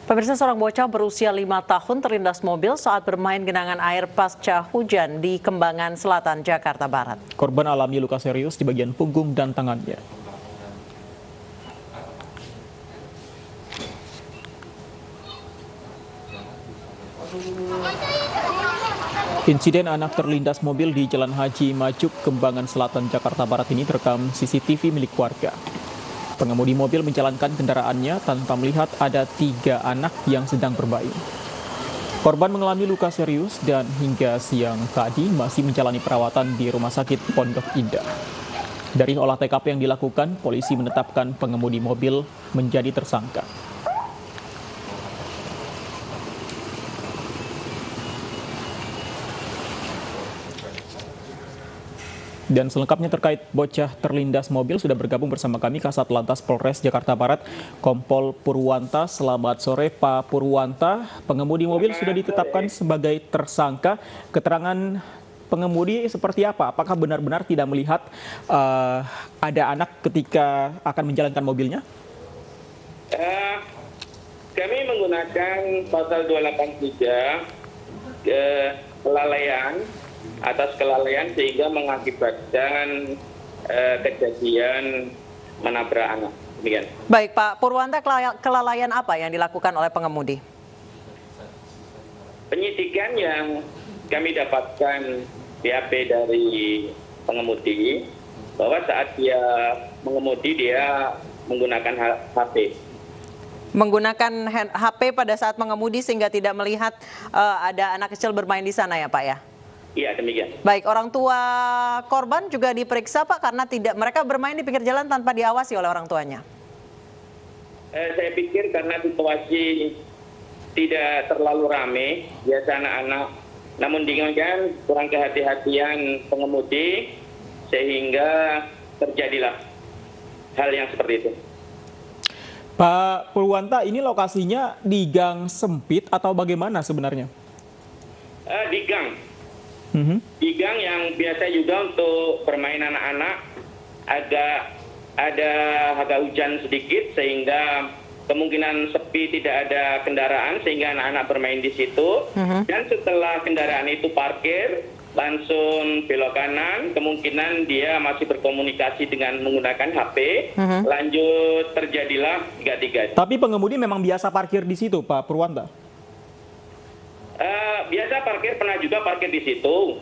Pemirsa, seorang bocah berusia 5 tahun terlindas mobil saat bermain genangan air pasca hujan di Kembangan Selatan, Jakarta Barat. Korban alami luka serius di bagian punggung dan tangannya. Insiden anak terlindas mobil di Jalan Haji Majuk, Kembangan Selatan, Jakarta Barat ini terekam CCTV milik warga. Pengemudi mobil menjalankan kendaraannya tanpa melihat ada 3 anak yang sedang bermain. Korban mengalami luka serius dan hingga siang tadi masih menjalani perawatan di Rumah Sakit Pondok Indah. Dari olah TKP yang dilakukan, polisi menetapkan pengemudi mobil menjadi tersangka. Dan selengkapnya terkait bocah terlindas mobil sudah bergabung bersama kami Kasat Lantas Polres Jakarta Barat, Kompol Purwanta. Selamat sore Pak Purwanta. Pengemudi mobil sudah ditetapkan sebagai tersangka. Keterangan pengemudi seperti apa? Apakah benar-benar tidak melihat ada anak ketika akan menjalankan mobilnya? Kami menggunakan pasal 283 kelalaian atas kelalaian sehingga mengakibatkan kejadian menabrak anak. Demikian. Baik Pak Purwanta, kelalaian apa yang dilakukan oleh pengemudi? Penyidikan yang kami dapatkan BAP dari pengemudi bahwa saat dia mengemudi dia menggunakan HP. Menggunakan HP pada saat mengemudi sehingga tidak melihat ada anak kecil bermain di sana ya Pak ya? Iya, demikian. Baik, orang tua korban juga diperiksa Pak karena mereka bermain di pinggir jalan tanpa diawasi oleh orang tuanya. Saya pikir karena situasi tidak terlalu ramai, biasa anak-anak, namun dengan kurang kehati-hatian pengemudi sehingga terjadilah hal yang seperti itu. Pak Purwanta, ini lokasinya di gang sempit atau bagaimana sebenarnya? Di gang. Di gang yang biasa juga untuk bermain anak-anak, agak hujan sedikit sehingga kemungkinan sepi, tidak ada kendaraan sehingga anak-anak bermain di situ. Dan setelah kendaraan itu parkir langsung belok kanan, kemungkinan dia masih berkomunikasi dengan menggunakan HP, lanjut terjadilah 3-3. Tapi pengemudi memang biasa parkir di situ Pak Purwanta? Biasa parkir, pernah juga parkir di situ.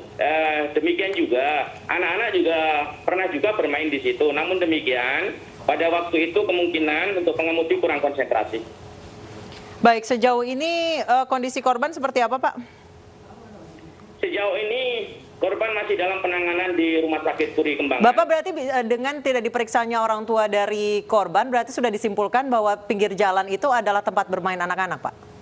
Demikian juga anak-anak juga pernah juga bermain di situ. Namun demikian pada waktu itu kemungkinan untuk pengemudi kurang konsentrasi. Baik, sejauh ini kondisi korban seperti apa Pak? Sejauh ini korban masih dalam penanganan di Rumah Sakit Puri Kembangan. Bapak berarti dengan tidak diperiksanya orang tua dari korban berarti sudah disimpulkan bahwa pinggir jalan itu adalah tempat bermain anak-anak Pak?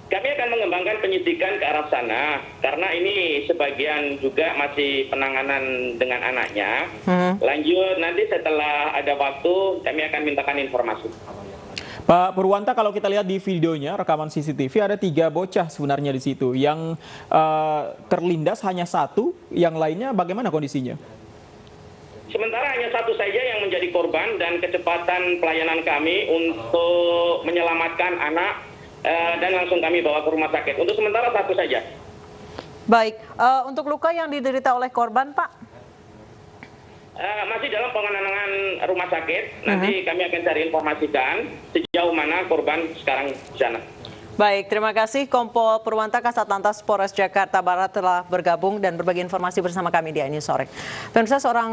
Kami akan mengembangkan penyidikan ke arah sana, karena ini sebagian juga masih penanganan dengan anaknya. Lanjut, nanti setelah ada waktu, kami akan mintakan informasi. Pak Purwanta, kalau kita lihat di videonya, rekaman CCTV, ada 3 bocah sebenarnya di situ. Yang terlindas hanya 1, yang lainnya bagaimana kondisinya? Sementara hanya 1 saja yang menjadi korban dan kecepatan pelayanan kami untuk menyelamatkan anak dan langsung kami bawa ke rumah sakit. Untuk sementara 1 saja. Baik, untuk luka yang diderita oleh korban, Pak? Masih dalam penanganan rumah sakit. Nanti kami akan cari informasikan sejauh mana korban sekarang di sana. Baik, terima kasih Kompol Purwanta, Kasat Lantas Polres Jakarta Barat telah bergabung dan berbagi informasi bersama kami di iNews Sore. Pemirsa, seorang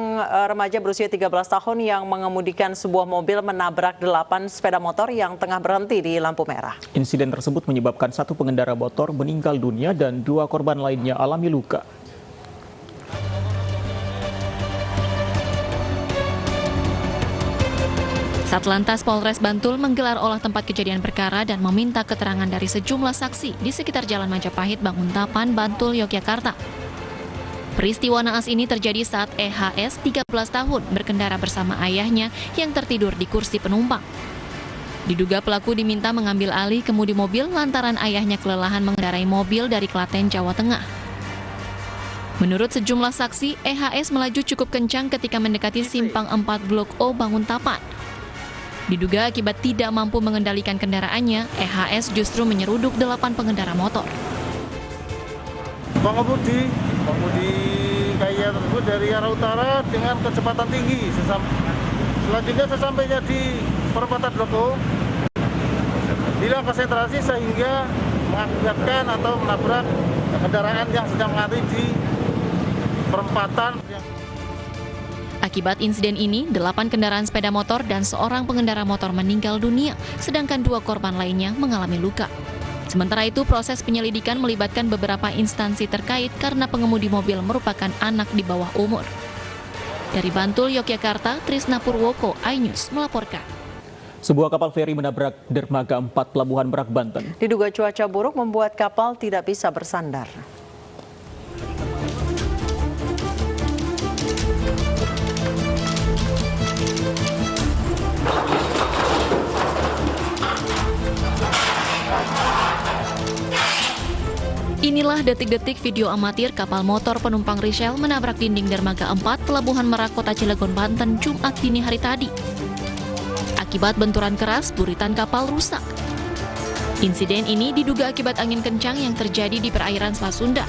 remaja berusia 13 tahun yang mengemudikan sebuah mobil menabrak 8 sepeda motor yang tengah berhenti di lampu merah. Insiden tersebut menyebabkan 1 pengendara motor meninggal dunia dan 2 korban lainnya alami luka. Satlantas Polres Bantul menggelar olah tempat kejadian perkara dan meminta keterangan dari sejumlah saksi di sekitar Jalan Majapahit, Banguntapan, Bantul, Yogyakarta. Peristiwa naas ini terjadi saat EHS 13 tahun berkendara bersama ayahnya yang tertidur di kursi penumpang. Diduga pelaku diminta mengambil alih kemudi mobil lantaran ayahnya kelelahan mengendarai mobil dari Klaten, Jawa Tengah. Menurut sejumlah saksi, EHS melaju cukup kencang ketika mendekati simpang 4 Blok O Banguntapan. Diduga akibat tidak mampu mengendalikan kendaraannya, EHS justru menyeruduk 8 pengendara motor. Pengemudi KIA tersebut dari arah utara dengan kecepatan tinggi. Selanjutnya sesampainya di perempatan Bloko, hilang konsentrasi sehingga mengakibatkan atau menabrak kendaraan yang sedang mengantri di perempatan. Akibat insiden ini, 8 kendaraan sepeda motor dan seorang pengendara motor meninggal dunia, sedangkan 2 korban lainnya mengalami luka. Sementara itu, proses penyelidikan melibatkan beberapa instansi terkait karena pengemudi mobil merupakan anak di bawah umur. Dari Bantul, Yogyakarta, Trisna Purwoko, iNews melaporkan. Sebuah kapal feri menabrak dermaga 4 Pelabuhan Merak, Banten. Diduga cuaca buruk membuat kapal tidak bisa bersandar. Inilah detik-detik video amatir kapal motor penumpang Rachel menabrak dinding dermaga 4 Pelabuhan Merak, Kota Cilegon, Banten, Jumat dini hari tadi. Akibat benturan keras, buritan kapal rusak. Insiden ini diduga akibat angin kencang yang terjadi di perairan Selat Sunda.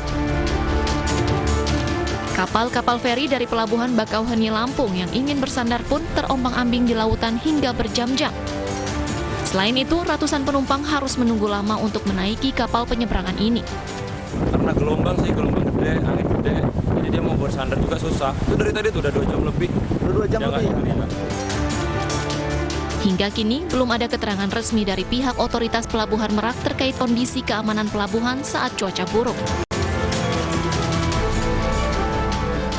Kapal-kapal feri dari Pelabuhan Bakauheni, Lampung yang ingin bersandar pun terombang-ambing di lautan hingga berjam-jam. Selain itu, ratusan penumpang harus menunggu lama untuk menaiki kapal penyeberangan ini. Karena gelombang gede, angin gede, jadi dia mau bersandar juga susah. Itu dari tadi tuh udah 2 jam lebih. Hingga kini, belum ada keterangan resmi dari pihak otoritas Pelabuhan Merak terkait kondisi keamanan pelabuhan saat cuaca buruk.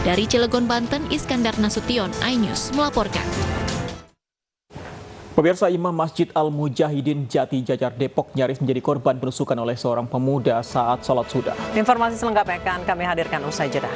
Dari Cilegon, Banten, Iskandar Nasution, iNews melaporkan. Pemirsa, Imam Masjid Al-Mujahidin Jati Jajar Depok nyaris menjadi korban penusukan oleh seorang pemuda saat sholat sunnah. Informasi selengkapnya akan kami hadirkan usai jeda.